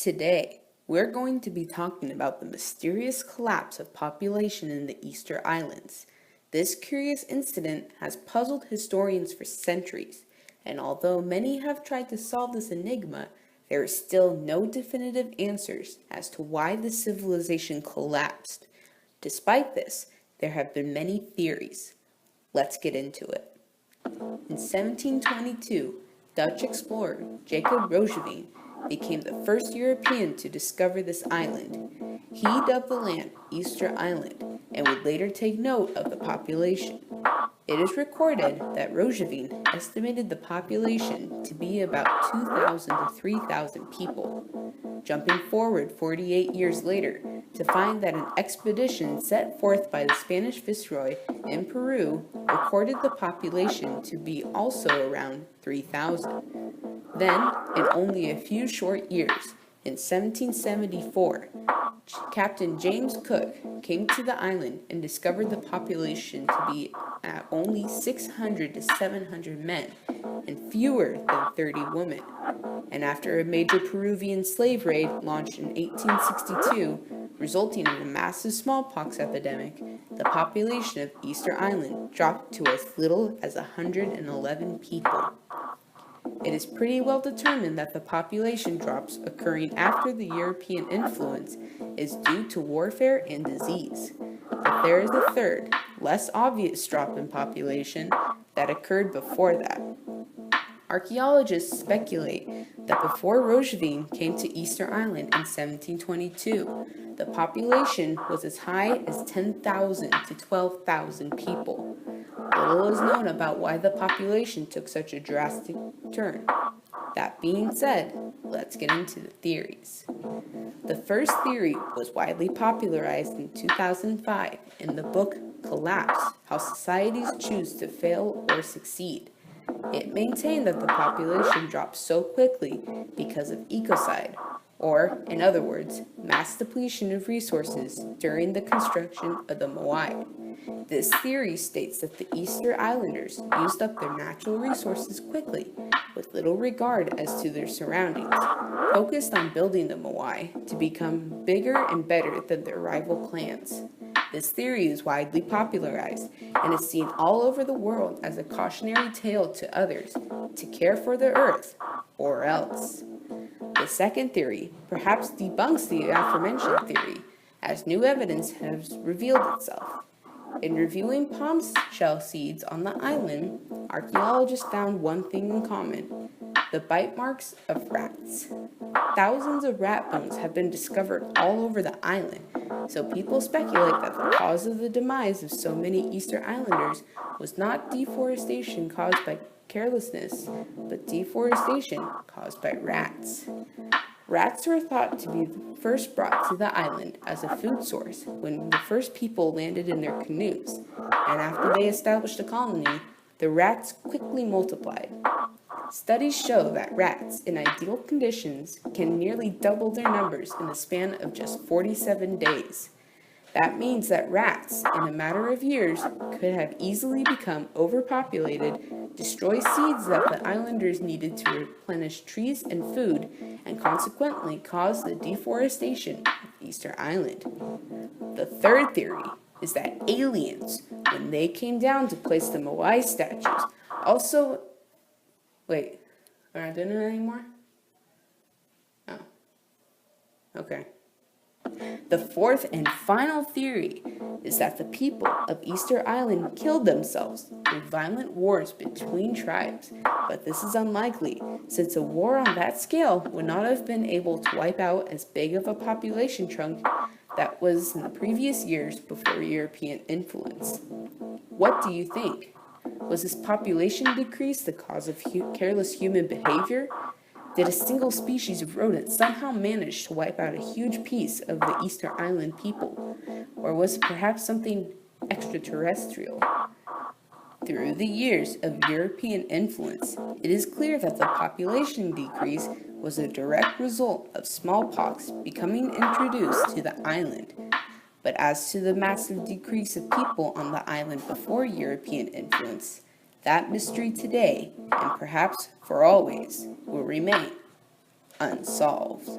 Today, we're going to be talking about the mysterious collapse of population in the Easter Islands. This curious incident has puzzled historians for centuries, and although many have tried to solve this enigma, there is still no definitive answers as to why the civilization collapsed. Despite this, there have been many theories. Let's get into it. In 1722, Dutch explorer Jacob Roggeveen became the first European to discover this island. He dubbed the land Easter Island and would later take note of the population. It is recorded that Roggeveen estimated the population to be about 2,000 to 3,000 people. Jumping forward 48 years later to find that an expedition set forth by the Spanish viceroy in Peru recorded the population to be also around 3,000. Then, in only a few short years, in 1774, Captain James Cook came to the island and discovered the population to be at only 600 to 700 men and fewer than 30 women. And after a major Peruvian slave raid launched in 1862, resulting in a massive smallpox epidemic, the population of Easter Island dropped to as little as 111 people. It is pretty well determined that the population drops occurring after the European influence is due to warfare and disease. But there is a third, less obvious drop in population that occurred before that. Archaeologists speculate that before Roggeveen came to Easter Island in 1722, the population was as high as 10,000 to 12,000 people. Little is known about why the population took such a drastic turn. That being said, let's get into the theories. The first theory was widely popularized in 2005 in the book Collapse: How Societies Choose to Fail or Succeed. It maintained that the population dropped so quickly because of ecocide, or, in other words, mass depletion of resources during the construction of the Moai. This theory states that the Easter Islanders used up their natural resources quickly, with little regard as to their surroundings, focused on building the Moai to become bigger and better than their rival clans. This theory is widely popularized and is seen all over the world as a cautionary tale to others to care for the earth, or else. The second theory perhaps debunks the aforementioned theory, as new evidence has revealed itself. In reviewing palm shell seeds on the island, archaeologists found one thing in common: the bite marks of rats. Thousands of rat bones have been discovered all over the island, so people speculate that the cause of the demise of so many Easter Islanders was not deforestation caused by carelessness, but deforestation caused by rats. Rats were thought to be first brought to the island as a food source when the first people landed in their canoes, and after they established a colony, the rats quickly multiplied. Studies show that rats in ideal conditions can nearly double their numbers in the span of just 47 days. That means that rats, in a matter of years, could have easily become overpopulated, destroy seeds that the islanders needed to replenish trees and food, and consequently cause the deforestation of Easter Island. The third theory is that aliens, when they came down to place the Moai statues, also... Wait, we're not doing it anymore? Oh. Okay. The fourth and final theory is that the people of Easter Island killed themselves in violent wars between tribes, but this is unlikely, since a war on that scale would not have been able to wipe out as big of a population chunk that was in the previous years before European influence. What do you think? Was this population decrease the cause of careless human behavior? Did a single species of rodent somehow manage to wipe out a huge piece of the Easter Island people? Or was it perhaps something extraterrestrial? Through the years of European influence, it is clear that the population decrease was a direct result of smallpox becoming introduced to the island. But as to the massive decrease of people on the island before European influence, that mystery today, and perhaps for always, will remain unsolved.